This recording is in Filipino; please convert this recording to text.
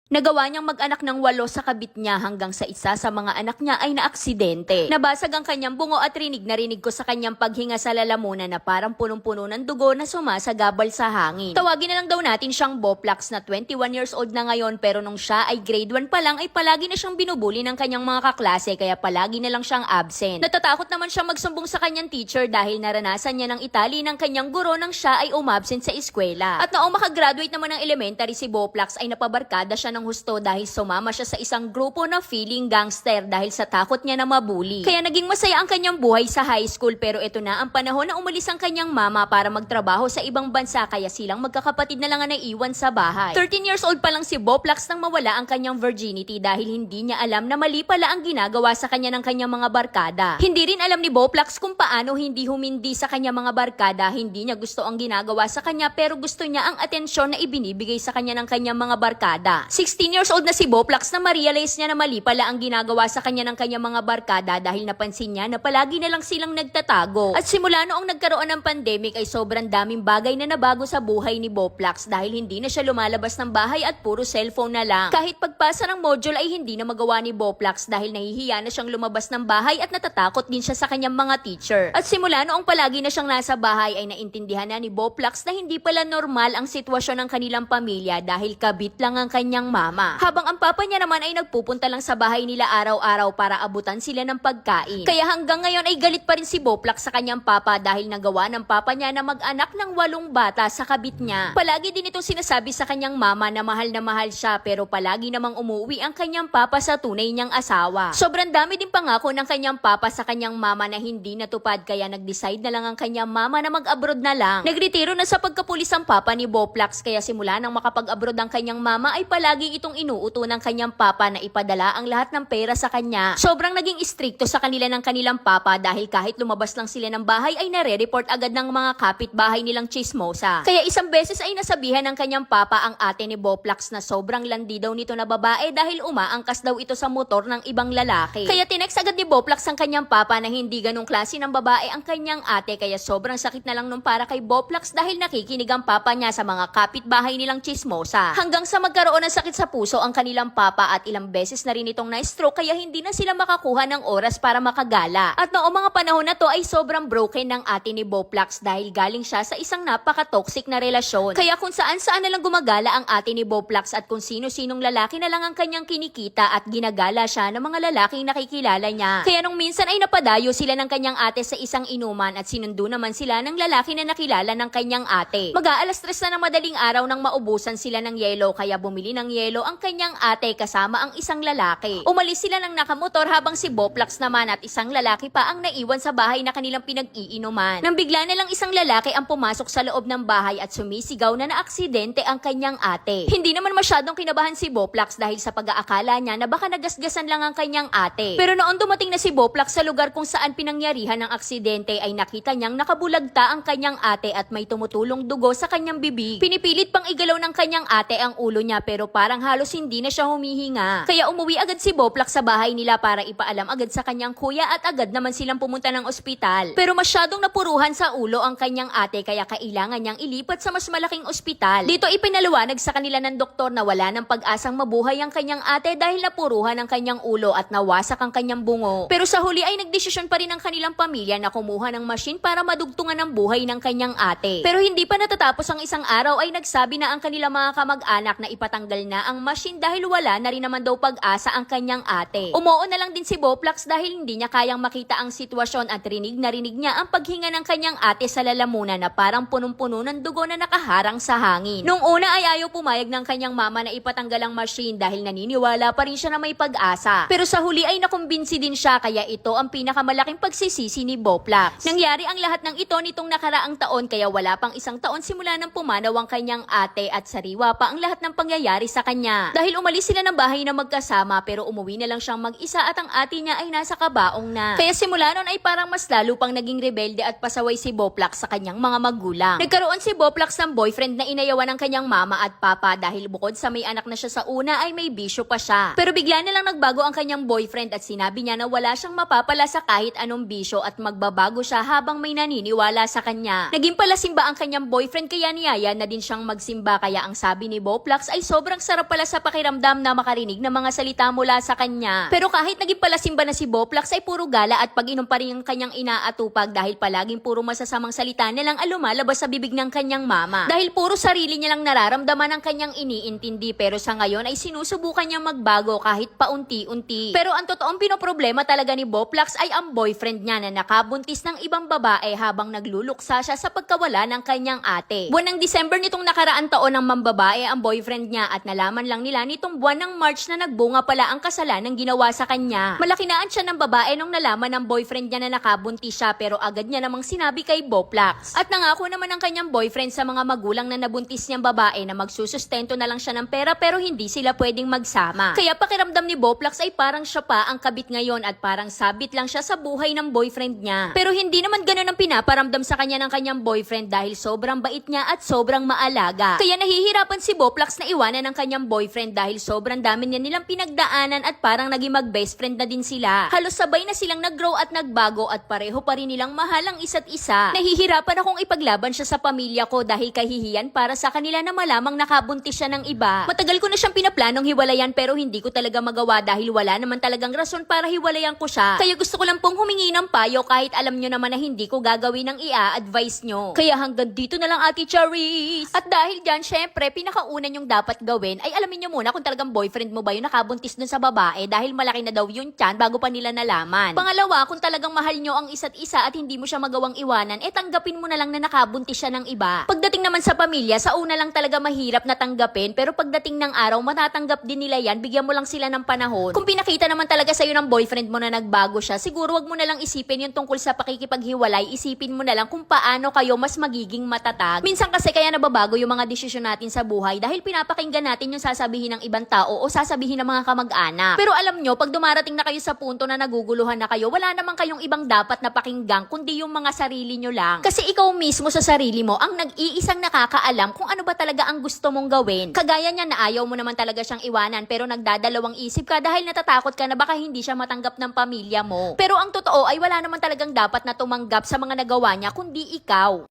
Nagawa niyang mag-anak ng 8 sa kabit niya hanggang sa isa sa mga anak niya ay naaksidente. Nabasag ang kanyang bungo at rinig ko sa kanyang paghinga sa lalamunan na parang punong-puno ng dugo na sumasagabal sa hangin. Tawagin na lang daw natin siyang Boplax na 21 years old na ngayon, pero nung siya ay grade 1 pa lang ay palagi na siyang binubuli ng kanyang mga kaklase kaya palagi na lang siyang absent. Natatakot naman siya magsumbong sa kanyang teacher dahil naranasan niya ng itali ng kanyang guro nang siya ay umabsent sa eskwela. At noong makagraduate naman ng elementary si Boplax ay napabarkada siya ng husto dahil sumama siya sa isang grupo na feeling gangster dahil sa takot niya na mabuli. Kaya naging masaya ang kanyang buhay sa high school, pero ito na ang panahon na umalis ang kanyang mama para magtrabaho sa ibang bansa kaya silang magkakapatid na lang ang naiwan sa bahay. 13 years old pa lang si Boplax nang mawala ang kanyang virginity dahil hindi niya alam na mali pala ang ginagawa sa kanya ng kanyang mga barkada. Hindi rin alam ni Boplax kung paano hindi humindi sa kanyang mga barkada. Hindi niya gusto ang ginagawa sa kanya pero gusto niya ang atensyon na ibinibigay sa kanya ng kanyang mga barkada. 16 years old na si Boplax na ma-realize niya na mali pala ang ginagawa sa kanya ng kanyang mga barkada dahil napansin niya na palagi na lang silang nagtatago. At simula noong nagkaroon ng pandemic ay sobrang daming bagay na nabago sa buhay ni Boplax dahil hindi na siya lumalabas ng bahay at puro cellphone na lang. Kahit pagpasa ng module ay hindi na magawa ni Boplax dahil nahihiya na siyang lumabas ng bahay at natatakot din siya sa kanyang mga teacher. At simula noong palagi na siyang nasa bahay ay naintindihan na ni Boplax na hindi pala normal ang sitwasyon ng kanilang pamilya dahil kabit lang ang kanyang mama. Habang ang papa niya naman ay nagpupunta lang sa bahay nila araw-araw para abutan sila ng pagkain. Kaya hanggang ngayon ay galit pa rin si Boplax sa kanyang papa dahil nagawa ng papa niya na mag-anak ng 8 bata sa kabit niya. Palagi din itong sinasabi sa kanyang mama na mahal siya pero palagi namang umuwi ang kanyang papa sa tunay niyang asawa. Sobrang dami din pangako ng kanyang papa sa kanyang mama na hindi natupad kaya nag-decide na lang ang kanyang mama na mag-abroad na lang. Nagretiro na sa pagkapulis ang papa ni Boplax kaya simula nang makapag-abroad ang kanyang mama ay palagi itong inuuto ng kanyang papa na ipadala ang lahat ng pera sa kanya. Sobrang naging istrikto sa kanila ng kanilang papa dahil kahit lumabas lang sila ng bahay ay nare-report agad ng mga kapitbahay nilang chismosa. Kaya isang beses ay nasabihan ng kanyang papa ang ate ni Boplax na sobrang landi daw nito na babae dahil umaangkas daw ito sa motor ng ibang lalaki. Kaya tinext agad ni Boplax ang kanyang papa na hindi ganong klase ng babae ang kanyang ate kaya sobrang sakit na lang nung para kay Boplax dahil nakikinig ang papa niya sa mga kapitbahay nilang chismosa. Hanggang sa magkaroon ng sakit sa puso ang kanilang papa at ilang beses na rin itong na-stroke kaya hindi na sila makakuha ng oras para makagala. At noong mga panahon na to ay sobrang broken ng ate ni Boplax dahil galing siya sa isang napaka-toxic na relasyon. Kaya kung saan-saan na lang gumagala ang ate ni Boplax at kung sino-sinong lalaki na lang ang kanyang kinikita at ginagala siya ng mga lalaking nakikilala niya. Kaya nung minsan ay napadayo sila ng kanyang ate sa isang inuman at sinundo naman sila ng lalaki na nakilala ng kanyang ate. Mag-aalas 3 na ng madaling araw nang maubusan sila ng yelo kaya bumili ng yelo ang kanyang ate kasama ang isang lalaki. Umalis sila ng nakamotor habang si Boplax naman at isang lalaki pa ang naiwan sa bahay na kanilang pinag-iinuman. Nang bigla na lang isang lalaki ang pumasok sa loob ng bahay at sumisigaw na naaksidente ang kanyang ate. Hindi naman masyadong kinabahan si Boplax dahil sa pag-aakala niya na baka nagasgasan lang ang kanyang ate. Pero noon dumating na si Boplax sa lugar kung saan pinangyarihan ng aksidente ay nakita niyang nakabulagta ang kanyang ate at may tumutulong dugo sa kanyang bibig. Pinipilit pang igalaw ng kanyang ate ang ulo niya pero parang halos hindi na siya humihinga. Kaya umuwi agad si Boplax sa bahay nila para ipaalam agad sa kanyang kuya at agad naman silang pumunta ng ospital. Pero masyadong napuruhan sa ulo ang kanyang ate kaya kailangan niyang ilipat sa mas malaking ospital. Dito ipinaliwanag sa kanila ng doktor na wala ng pag-asang mabuhay ang kanyang ate dahil napuruhan ang kanyang ulo at nawasak ang kanyang bungo. Pero sa huli ay nagdesisyon pa rin ang kanilang pamilya na kumuha ng machine para madugtungan ang buhay ng kanyang ate. Pero hindi pa natatapos ang isang araw ay nagsabi na ang kanilang mga kamag-anak na ipatanggal na ang machine dahil wala na rin naman daw pag-asa ang kanyang ate. Umuo na lang din si Boplax dahil hindi niya kayang makita ang sitwasyon at rinig niya ang paghinga ng kanyang ate sa lalamunan na parang punong-puno ng dugo na nakaharang sa hangin. Nung una ay ayaw pumayag ng kanyang mama na ipatanggal ang machine dahil naniniwala pa rin siya na may pag-asa. Pero sa huli ay nakumbinsi din siya kaya ito ang pinakamalaking pagsisisi ni Boplax. Nangyari ang lahat ng ito nitong nakaraang taon kaya wala pang isang taon simula nang pumanaw ang kanyang ate at sariwa pa ang lahat ng pangyayari sa kanya. Dahil umalis sila ng bahay na magkasama pero umuwi na lang siyang mag-isa at ang ate niya ay nasa kabaong na. Kaya simula noon ay parang mas lalo pang naging rebelde at pasaway si Boplax sa kanyang mga magulang. Nagkaroon si Boplax ng boyfriend na inayawan ng kanyang mama at papa dahil bukod sa may anak na siya sa una ay may bisyo pa siya. Pero bigla na lang nagbago ang kanyang boyfriend at sinabi niya na wala siyang mapapala sa kahit anong bisyo at magbabago siya habang may naniniwala sa kanya. Naging palasimba ang kanyang boyfriend kaya niyaya na din siyang magsimba kaya ang sabi ni Boplax ay sobrang sarap masarap pala sa pakiramdam na makarinig ng mga salita mula sa kanya. Pero kahit naging palasimba na si Boplax ay puro gala at pag-inom pa rin ang kanyang inaatupag dahil palaging puro masasamang salita na lang ang lumalabas sa bibig ng kanyang mama. Dahil puro sarili niya lang nararamdaman ang kanyang iniintindi, pero sa ngayon ay sinusubukan niyang magbago kahit paunti-unti. Pero ang totoong pinoproblema talaga ni Boplax ay ang boyfriend niya na nakabuntis ng ibang babae habang nagluluksa siya sa pagkawala ng kanyang ate. Buwan ng December nitong nakaraang taon ng mambabae ang boyfriend niya at nalaman lang nila nitong buwan ng March na nagbunga pala ang kasalanang ginawa sa kanya. Malakinaan siya ng babae nung nalaman ng boyfriend niya na nakabuntis siya, pero agad niya namang sinabi kay Boplax. At nangako naman ang kanyang boyfriend sa mga magulang na nabuntis niyang babae na magsusustento na lang siya ng pera pero hindi sila pwedeng magsama. Kaya pakiramdam ni Boplax ay parang siya pa ang kabit ngayon at parang sabit lang siya sa buhay ng boyfriend niya. Pero hindi naman ganun ang pinaparamdam sa kanya ng kanyang boyfriend dahil sobrang bait niya at sobrang maalaga. Kaya nahihirapan si Boplax na iwanan ng kanyang boyfriend dahil sobrang dami niya nilang pinagdaanan at parang naging mag-best friend na din sila. Halos sabay na silang nag-grow at nagbago at pareho pa rin nilang mahal ang isa't isa. Nahihirapan akong ipaglaban siya sa pamilya ko dahil kahihiyan para sa kanila na malamang nakabuntis siya ng iba. Matagal ko na siyang pinaplanong hiwalayan pero hindi ko talaga magawa dahil wala naman talagang rason para hiwalayan ko siya. Kaya gusto ko lang pong humingi ng payo kahit alam nyo naman na hindi ko gagawin ang i-advise nyo. Kaya hanggang dito na lang, Ate Charis. At dahil dyan, syempre, pinakauna nyong dapat gawin ay alamin nyo muna kung talagang boyfriend mo ba yung nakabuntis dun sa babae dahil malaki na daw yung tiyan bago pa nila nalaman. Pangalawa, kung talagang mahal nyo ang isa't isa at hindi mo siya magawang iwanan, tanggapin mo na lang na nakabuntis siya ng iba. Pagdating naman sa pamilya, sa una lang talaga mahirap na tanggapin, pero pagdating ng araw, matatanggap din nila yan, bigyan mo lang sila ng panahon. Kung pinakita naman talaga sa'yo ng boyfriend mo na nagbago siya, siguro wag mo na lang isipin yung tungkol sa pakikipaghiwalay, isipin mo na lang kung paano kayo mas magiging matatag. Minsan kasi kaya nababago yung mga desisyon natin sa buhay dahil pinapakinggan natin yung sasabihin ng ibang tao o sasabihin ng mga kamag-anak. Pero alam nyo, pag dumarating na kayo sa punto na naguguluhan na kayo, wala naman kayong ibang dapat na pakinggan kundi yung mga sarili nyo lang. Kasi ikaw mismo sa sarili mo ang nag-iisang nakakaalam kung ano ba talaga ang gusto mong gawin. Kagaya niya na ayaw mo naman talaga siyang iwanan pero nagdadalawang isip ka dahil natatakot ka na baka hindi siya matanggap ng pamilya mo. Pero ang totoo ay wala naman talagang dapat na tumanggap sa mga nagawa niya kundi ikaw.